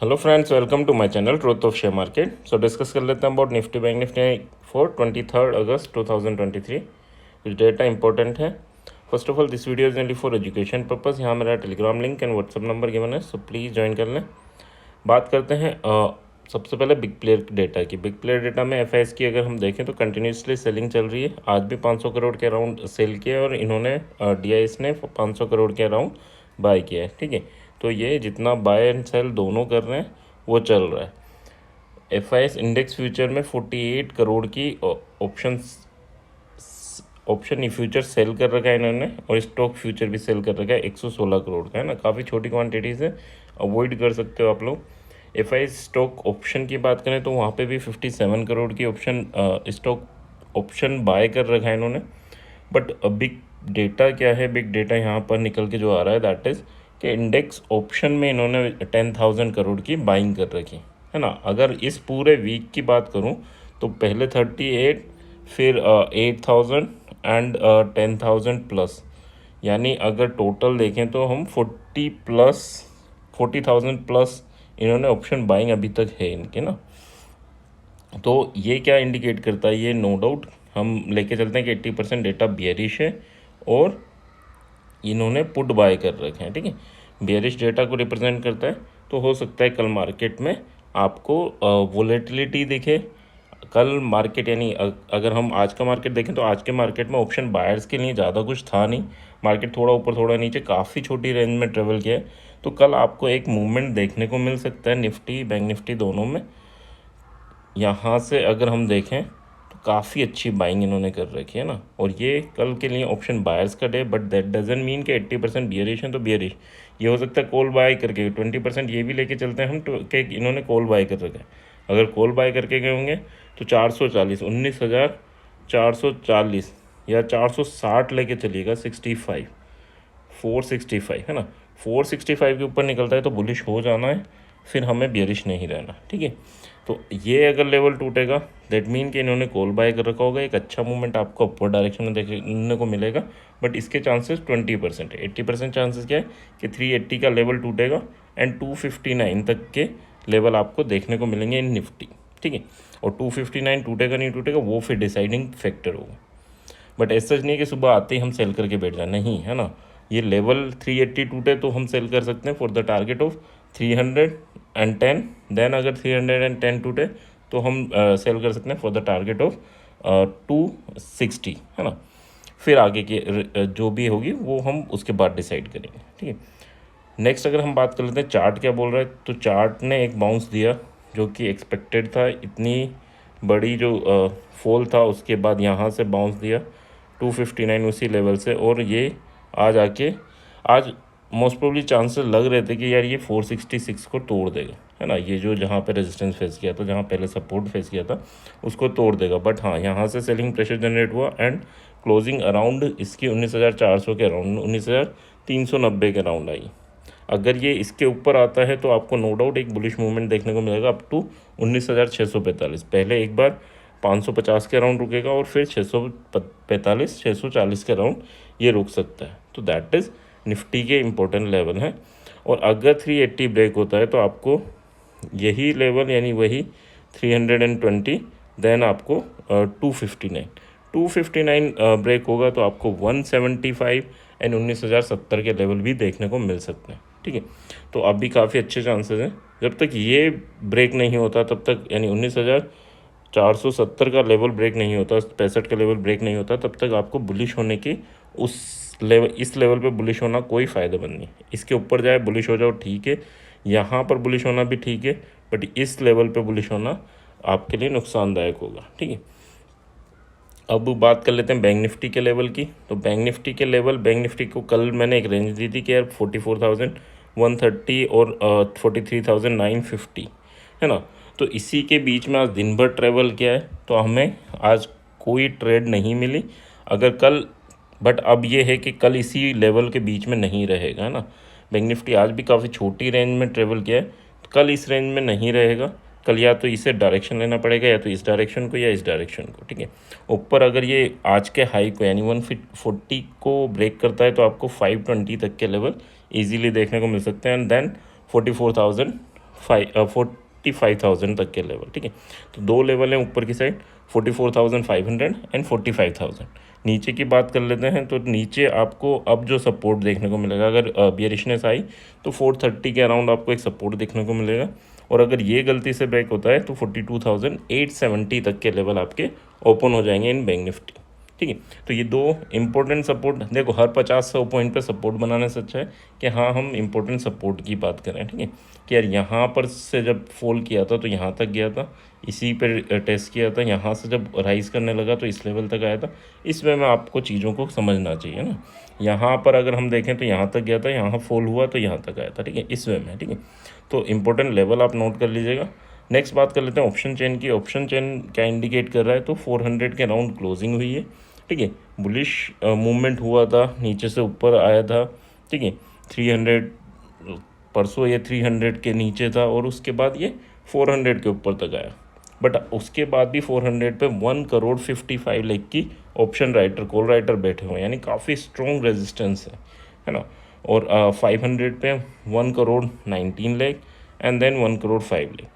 Hello friends, welcome to my channel truth of share market. So discuss कर लेते हैं about Nifty bank Nifty for 23 August 2023। कुछ data important है। First of all, this video is only for education purpose. यहाँ मेरा Telegram link and WhatsApp number given है, so please join कर लें। बात करते हैं सबसे पहले बिग प्लेयर डेटा की। बिग प्लेयर डेटा में एफआईएस की अगर हम देखें तो कंटिन्यूसली सेलिंग चल रही है। आज भी 500 करोड़ के अराउंड सेल किया और इन्होंने डीआईएस ने 500 करोड़ के अराउंड बाय किया है। ठीक है, तो ये जितना बाय एंड सेल दोनों कर रहे हैं वो चल रहा है। एफआईएस इंडेक्स फ्यूचर में 48 करोड़ की ऑप्शन फ्यूचर सेल कर रखा है इन्होंने, और स्टॉक फ्यूचर भी सेल कर रखा है 116 करोड़ का, है ना। काफ़ी छोटी क्वांटिटीज़ है, अवॉइड कर सकते हो आप लोग। एफआईएस स्टॉक ऑप्शन की बात करें तो वहाँ पे भी 57 करोड़ की ऑप्शन स्टॉक ऑप्शन बाय कर रखा है इन्होंने। बट बिग डेटा क्या है, बिग डेटा यहाँ पर निकल के जो आ रहा है दैट इज़ कि इंडेक्स ऑप्शन में इन्होंने 10,000 करोड़ की बाइंग कर रखी है ना। अगर इस पूरे वीक की बात करूँ तो पहले 38, फिर 8,000 एंड 10,000 प्लस, यानी अगर टोटल देखें तो हम 40,000 प्लस इन्होंने ऑप्शन बाइंग अभी तक है इनके ना। तो ये क्या इंडिकेट करता है, ये नो डाउट हम लेके चलते हैं कि 80% डेटा बियरिश है और इन्होंने पुट बाय कर रखे हैं। ठीक है, बियरिश डेटा को रिप्रेजेंट करता है, तो हो सकता है कल मार्केट में आपको वोलेटिलिटी दिखे। कल मार्केट यानी अगर हम आज का मार्केट देखें तो आज के मार्केट में ऑप्शन बायर्स के लिए ज़्यादा कुछ था नहीं। मार्केट थोड़ा ऊपर थोड़ा नीचे काफ़ी छोटी रेंज में ट्रेवल किया है, तो कल आपको एक मूवमेंट देखने को मिल सकता है निफ्टी बैंक निफ्टी दोनों में। यहाँ से अगर हम देखें तो काफ़ी अच्छी बाइंग इन्होंने कर रखी है ना, और ये कल के लिए ऑप्शन बायर्स का day. But that doesn't mean कि 80% बियरिश है तो बियरिश। ये हो सकता है कॉल बाय करके 20% ये भी लेके चलते हैं हम तो कि इन्होंने कॉल बाय कर रखा है। अगर कॉल बाय करके गए होंगे तो 440 19,440 या 460 लेके चलिएगा। 65 465 है ना, 465 के ऊपर निकलता है तो बुलिश हो जाना है, फिर हमें बियरिश नहीं रहना। ठीक है, तो ये अगर लेवल टूटेगा दैट मीन कि इन्होंने कॉल बाय कर रखा होगा। एक अच्छा मूवमेंट आपको अपवर्ड डायरेक्शन में देखने को मिलेगा, बट इसके चांसेस 20% है। 80% चांसेस क्या है कि 380 का लेवल टूटेगा एंड 259 तक के लेवल आपको देखने को मिलेंगे इन निफ्टी। ठीक है, और 259 टूटेगा नहीं टूटेगा वो फिर डिसाइडिंग फैक्टर होगा। बट ऐसा नहीं है कि सुबह आते ही हम सेल करके बैठ जाए, नहीं, है ना। ये लेवल 380 टूटे तो हम सेल कर सकते हैं for the target of 310। Then अगर 310 टूटे तो हम सेल कर सकते हैं फॉर द टारगेट ऑफ 260, है ना। फिर आगे की जो भी होगी वो हम उसके बाद डिसाइड करेंगे। ठीक है, नेक्स्ट अगर हम बात कर लेते हैं चार्ट क्या बोल रहा है, तो चार्ट ने एक बाउंस दिया जो कि एक्सपेक्टेड था। इतनी बड़ी जो फॉल था उसके बाद यहाँ से बाउंस दिया 259 उसी लेवल से, और ये आज आके आज मोस्ट प्रोबेबली चांसेस लग रहे थे कि यार ये 466 को तोड़ देगा, है ना। ये जो जहाँ पे रेजिस्टेंस फेस किया था, जहाँ पहले सपोर्ट फेस किया था, उसको तोड़ देगा। बट हाँ, यहाँ से सेलिंग प्रेशर जनरेट हुआ एंड क्लोजिंग अराउंड इसकी 19,400 के अराउंड, 19,390 के अराउंड आई। अगर ये इसके ऊपर आता है तो आपको नो डाउट एक बुलिश मूवमेंट देखने को मिलेगा अप टू 19,645। पहले एक बार 550 के अराउंड रुकेगा और फिर 645 640 के अराउंड ये रुक सकता है। तो दैट इज़ निफ्टी के इम्पोर्टेंट लेवल हैं। और अगर 380 ब्रेक होता है तो आपको यही लेवल यानी वही 320, देन आपको 259 ब्रेक होगा तो आपको 175 एंड 19,070 के लेवल भी देखने को मिल सकते हैं। ठीक है, तो अभी काफ़ी अच्छे चांसेस हैं। जब तक ये ब्रेक नहीं होता तब तक, यानी 19,470 का लेवल ब्रेक नहीं होता, 65 का लेवल ब्रेक नहीं होता, तब तक आपको बुलिश होने की इस लेवल पे बुलिश होना कोई फ़ायदेमंद नहीं। इसके ऊपर जाए बुलिश हो जाओ ठीक है, यहाँ पर बुलिश होना भी ठीक है, बट इस लेवल पे बुलिश होना आपके लिए नुकसानदायक होगा। ठीक है, अब बात कर लेते हैं बैंक निफ्टी के लेवल की। तो बैंक निफ्टी के लेवल, बैंक निफ्टी को कल मैंने एक रेंज दी थी कि यार 44,130 और 43,950, है ना। तो इसी के बीच में आज दिन भर ट्रेवल किया है, तो हमें आज कोई ट्रेड नहीं मिली। अगर कल, बट अब ये है कि कल इसी लेवल के बीच में नहीं रहेगा, है ना। बैंक निफ्टी आज भी काफ़ी छोटी रेंज में ट्रेवल किया है, तो कल इस रेंज में नहीं रहेगा। कल या तो इसे डायरेक्शन लेना पड़ेगा, या तो इस डायरेक्शन को या इस डायरेक्शन को। ठीक है, ऊपर अगर ये आज के हाई को यानी 140 को ब्रेक करता है तो आपको 520 तक के लेवल इजीली देखने को मिल सकते हैं, एंड देन 45,000 तक के लेवल, ठीक है। तो दो लेवल हैं ऊपर की साइड, 44,500 एंड 45,000। नीचे की बात कर लेते हैं, तो नीचे आपको अब जो सपोर्ट देखने को मिलेगा, अगर बियरिशनेस आई तो 430 के अराउंड आपको एक सपोर्ट देखने को मिलेगा, और अगर ये गलती से ब्रेक होता है तो 42,870 तक के लेवल आपके ओपन हो जाएंगे इन बैंक निफ्टी, ठीक है। तो ये दो इंपॉर्टेंट सपोर्ट, देखो हर 50-100 पॉइंट पे सपोर्ट बनाने से अच्छा है कि हाँ हम इंपॉर्टेंट सपोर्ट की बात करें, ठीक है। कि यार यहाँ पर से जब फॉल किया था तो यहाँ तक गया था, इसी पर टेस्ट किया था, यहाँ से जब राइज करने लगा तो इस लेवल तक आया था। इस वे में आपको चीज़ों को समझना चाहिए ना। यहाँ पर अगर हम देखें तो यहाँ तक गया था, यहाँ फॉल हुआ तो यहाँ तक आया था, ठीक है, इस वे में, ठीक है। तो इंपॉर्टेंट लेवल आप नोट कर लीजिएगा। नेक्स्ट बात कर लेते हैं ऑप्शन चेन की। ऑप्शन चेन क्या इंडिकेट कर रहा है, तो 400 के अराउंड क्लोजिंग हुई है, ठीक है। बुलिश मूवमेंट हुआ था, नीचे से ऊपर आया था, ठीक है। 300 परसों ये 300 के नीचे था और उसके बाद ये 400 के ऊपर तक आया, बट उसके बाद भी 400 पे 1,55,00,000 की ऑप्शन राइटर, कॉल राइटर बैठे हुए हैं, यानी काफ़ी स्ट्रॉन्ग रेजिस्टेंस है ना। और 500 पे 1,19,00,000 एंड देन 1,05,00,000।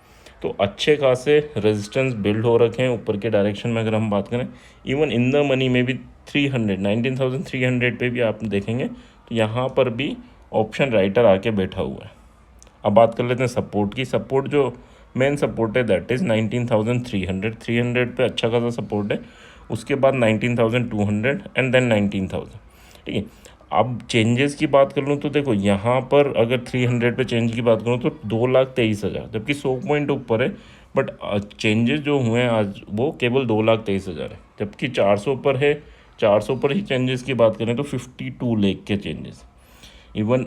तो अच्छे खासे रेजिस्टेंस बिल्ड हो रखे हैं ऊपर के डायरेक्शन में। अगर हम बात करें इवन इन द मनी में भी 19,300 पे भी आप देखेंगे तो यहाँ पर भी ऑप्शन राइटर आके बैठा हुआ है। अब बात कर लेते हैं सपोर्ट की। सपोर्ट जो मेन सपोर्ट है दैट इज़ 19,300, 300 पे अच्छा खासा सपोर्ट है। उसके बाद 19,200 एंड देन 19,000, ठीक है। अब चेंजेस की बात कर लूँ तो देखो यहाँ पर अगर 300 पे चेंज की बात करूँ तो 2,23,000, जबकि 100 पॉइंट ऊपर है, बट चेंजेस जो हुए हैं आज वो केवल 2,23,000 है, जबकि 400 पर है। 400 पर ही चेंजेस की बात करें तो 52 लाख के चेंजेस। इवन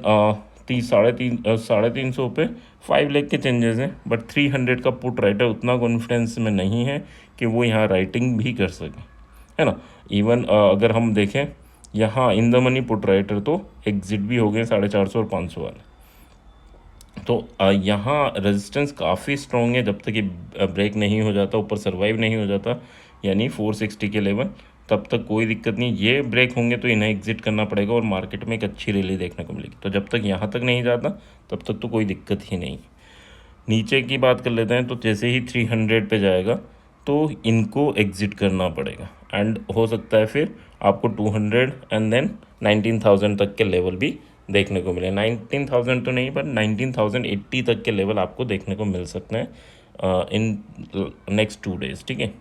300 पे 5 लाख के चेंजेस हैं, बट 300 का पुट राइटर उतना कॉन्फिडेंस में नहीं है कि वो यहाँ राइटिंग भी कर सके, है ना। इवन अगर हम देखें यहाँ in the money put writer तो एग्जिट भी हो गए 450 और 500 वाले। तो यहाँ रेजिस्टेंस काफ़ी स्ट्रॉन्ग है, जब तक ये ब्रेक नहीं हो जाता, ऊपर सर्वाइव नहीं हो जाता, यानी 460 के लेवल, तब तक कोई दिक्कत नहीं। ये ब्रेक होंगे तो इन्हें एग्जिट करना पड़ेगा और मार्केट में एक अच्छी रैली देखने को मिलेगी। तो जब तक यहाँ तक नहीं जाता तब तक तो कोई दिक्कत ही नहीं। नीचे की बात कर लेते हैं, तो जैसे ही 300 पे जाएगा तो इनको एग्जिट करना पड़ेगा, एंड हो सकता है फिर आपको 200 एंड देन 19,000 तक के लेवल भी देखने को मिले। 19,000 तो नहीं, पर 19,080 तक के लेवल आपको देखने को मिल सकते हैं इन नेक्स्ट 2 डेज, ठीक है।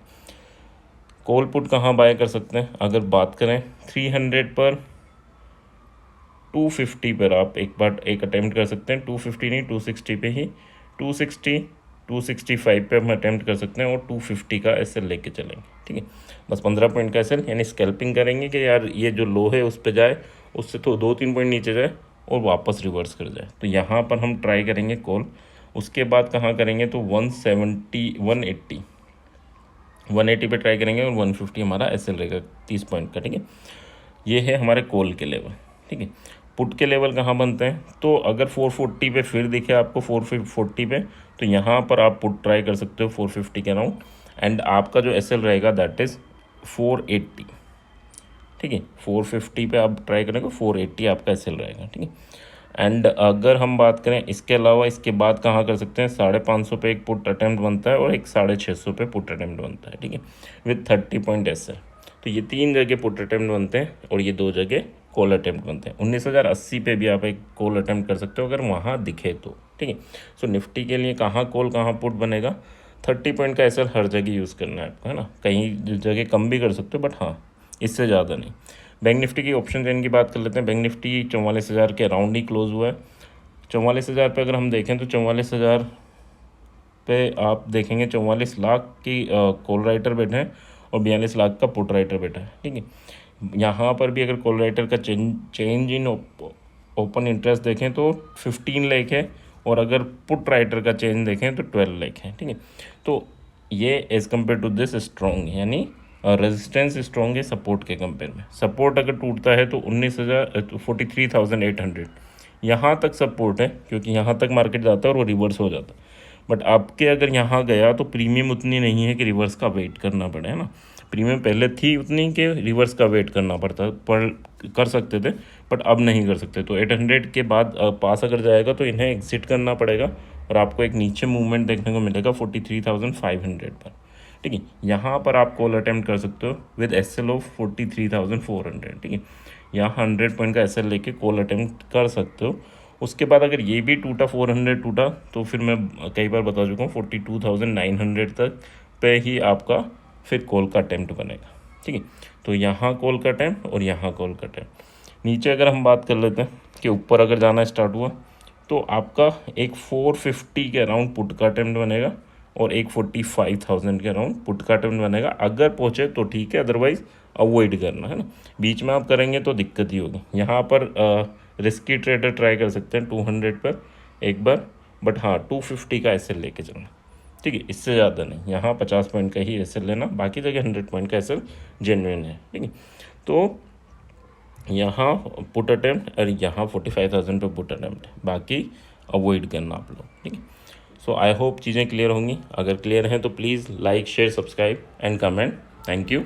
कॉल पुट कहाँ बाय कर सकते हैं, अगर बात करें 300 पर 250 पर आप एक अटैम्प्ट कर सकते हैं। 250 नहीं, 260 पे ही, 260 265 पे हम अटैम्प्ट कर सकते हैं और 250 का एसएल लेके चलेंगे, ठीक है। बस 15 पॉइंट का एसएल, यानी स्कैल्पिंग करेंगे कि यार ये जो लो है उस पर जाए, उससे तो 2-3 पॉइंट नीचे जाए और वापस रिवर्स कर जाए। तो यहाँ पर हम ट्राई करेंगे कॉल। उसके बाद कहाँ करेंगे, तो 180 पे ट्राई करेंगे और 150 हमारा एसएल रहेगा 30 पॉइंट का, ठीक है। ये है हमारे कॉल के लेवल, ठीक है। पुट के लेवल कहाँ बनते हैं, तो अगर 440 पे फिर दिखे आपको 440 पे, तो यहाँ पर आप पुट ट्राई कर सकते हो 450 के अराउंड, एंड आपका जो एसएल रहेगा दैट इज़ 480, ठीक है। 450 पे आप ट्राई करेंगे, 480 आपका एसएल रहेगा, ठीक है। एंड अगर हम बात करें इसके अलावा, इसके बाद कहाँ कर सकते हैं, 550 पे एक पुट अटैम्प्ट बनता है और एक 650 पे पुट अटैम्प्ट बनता है, ठीक है, विथ 30 पॉइंट एसएल। तो ये 3 जगह पुट अटैम्प्ट बनते हैं और ये 2 जगह कॉल अटैम्प्ट बनते हैं। 19,080 पे भी आप एक कॉल अटैम्प्ट कर सकते हो अगर वहाँ दिखे तो, ठीक है। सो निफ्टी के लिए कहाँ कॉल कहाँ पुट बनेगा, 30 पॉइंट का एसएल हर जगह यूज़ करना है आपको, है ना। कहीं जगह कम भी कर सकते हो, बट हाँ इससे ज़्यादा नहीं। बैंक निफ्टी की ऑप्शन चेन की बात कर लेते हैं। बैंक निफ्टी 44,000 के अराउंड ही क्लोज हुआ है। 44,000 पे अगर हम देखें तो 44,000 पे आप देखेंगे 44 लाख की कॉल राइटर बैठे हैं और 42 लाख का पुट राइटर बैठा है, ठीक है। यहाँ पर भी अगर कॉल राइटर का चेंज इन ओपन इंटरेस्ट देखें तो 15 लाख है, और अगर पुट राइटर का चेंज देखें तो 12 लाख है, ठीक है। तो ये as compare to this strong है, यानी रेजिस्टेंस स्ट्रॉन्ग है सपोर्ट के कंपेयर में। सपोर्ट अगर टूटता है तो 43,800 यहाँ तक सपोर्ट है, क्योंकि यहाँ तक मार्केट जाता है और वो रिवर्स हो जाता है। बट आपके अगर यहाँ गया तो प्रीमियम उतनी नहीं है कि रिवर्स का वेट करना पड़े, है ना। प्रीमियम पहले थी उतनी कि रिवर्स का वेट करना पड़ता कर सकते थे, बट अब नहीं कर सकते। तो 800 के बाद पास अगर जाएगा तो इन्हें एग्जिट करना पड़ेगा और आपको एक नीचे मूवमेंट देखने को मिलेगा 43,500 पर, ठीक है। यहाँ पर आप कॉल अटेम्प्ट कर सकते हो विद SL ऑफ 43,400, ठीक है। यहाँ 100 पॉइंट का SL लेके कॉल अटेम्प्ट कर सकते हो। उसके बाद अगर ये भी टूटा, 400 टूटा, तो फिर मैं कई बार बता चुका हूँ 42,900 तक पे ही आपका फिर कॉल का अटेम्प्ट बनेगा, ठीक है। तो यहाँ कॉल का अटेम्प्ट और यहाँ कॉल का अटेम्प्ट। नीचे अगर हम बात कर लेते हैं कि ऊपर अगर जाना स्टार्ट हुआ तो आपका एक 450 के अराउंड पुट का अटेम्प्ट बनेगा और एक 45,000 के अराउंड पुट का अटेम्प्ट बनेगा। अगर पहुँचे तो ठीक है, अदरवाइज अवॉइड करना है ना। बीच में आप करेंगे तो दिक्कत ही होगी। यहाँ पर रिस्की ट्रेडर ट्राई कर सकते हैं 200 पर एक बार, बट हाँ 250 का SL लेके चलना, ठीक है, इससे ज़्यादा नहीं। यहाँ 50 पॉइंट का ही SL लेना, बाकी जगह 100 पॉइंट का SL जेन्युइन है, ठीक है। तो यहाँ पुट अटेम्प्ट और यहाँ 45,000 पे पुट अटेम्प्ट, बाकी अवॉइड करना आप लोग, ठीक है। सो आई होप चीज़ें क्लियर होंगी। अगर क्लियर हैं तो please like, share, subscribe and comment. Thank you.